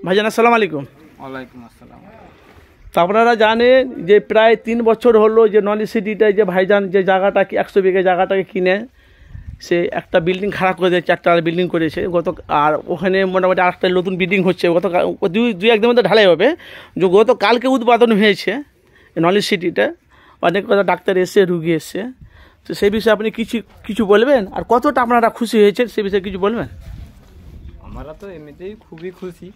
ভাইজান আসসালামু আলাইকুম। ওয়ালাইকুম আসসালাম। তো আপনারা জানেন যে প্রায় 3 বছর হলো যে নলেজ সিটিতে যে ভাইজান যে জায়গাটাকে 100 বিঘা জায়গাটাকে কিনে সে একটা বিল্ডিং খারাপ করে দিয়েছে, 4 তলা বিল্ডিং করেছে আর ওখানে মোটামুটি আরেকটা নতুন বিল্ডিং হচ্ছে, দুই একদিনের মধ্যে ঢালাই হবে। যে কালকে উদ্বোধন হয়েছে নলেজ সিটিটা, অনেক কথা ডাক্তার এসছে, রুগী এসছে। তো সেই বিষয়ে আপনি কিছু বলবেন, আর কতটা আপনারা খুশি হয়েছেন সে বিষয়ে কিছু বলবেন? আমরা তো এমনিতেই খুবই খুশি,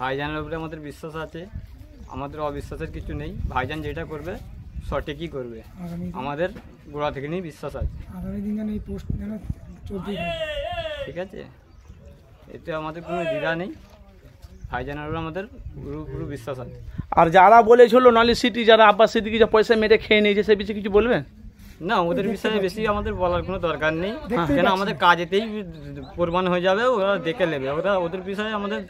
ভাইজানের উপরে আমাদের বিশ্বাস আছে, আমাদের অবিশ্বাসের কিছু নেই। ভাইজান যেটা করবে সঠিকই করবে, আমাদের গোড়া থেকে নিয়ে বিশ্বাস আছে। ঠিক আছে, এতে আমাদের কোনো দ্বিধা নেই, ভাইজানের উপরে আমাদের পুরো বিশ্বাস আছে। আর যারা বলেছিল নলেজ সিটি, যারা আব্বাস সিদ্দিকী যে পয়সা মেরে খেয়ে নিয়েছে, সে বিষয়ে কিছু বলবেন? না, ওদের বিষয়ে বেশি আমাদের বলার কোনো দরকার নেই, কেন আমাদের কাজেতেই প্রমাণ হয়ে যাবে, ওরা দেখে নেবে। ওদের বিষয়ে আমাদের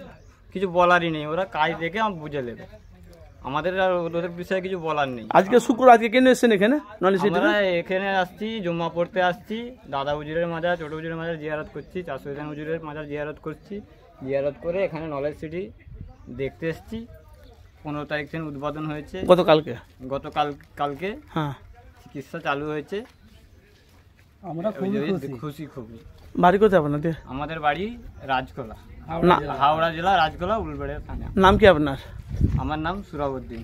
কিছু বলারই নেই, ওরা কাজ দেখে বুঝে নেবে, আমাদের আর ওদের বিষয়ে কিছু বলার নেই। আজকে শুক্র, আজকে কেন এসেছেন এখানে নলেজ সিটি? আমরা এখানে আসছি জুম্মা পড়তে আসছি, দাদা হুজুরের মাজার, ছোট হুজুরের মাজার জিয়ারত করছি, চাষুদান হুজুরের মাজার জিয়ারত করছি। জিয়ারত করে এখানে নলেজ সিটি দেখতে এসছি। 15 তারিখ থেকে উদ্বোধন হয়েছে, গতকালকে হ্যাঁ চিকিৎসা চালু হয়েছে। আমরা খুশি খুবই। বাড়ি কোথায় আপনাদের? আমাদের বাড়ি রাজকোলা, হাওড়া জেলা রাজকোলা, উলবেড়িয়া থানা। নাম কি আপনার? আমার নাম সুরাবউদ্দিন।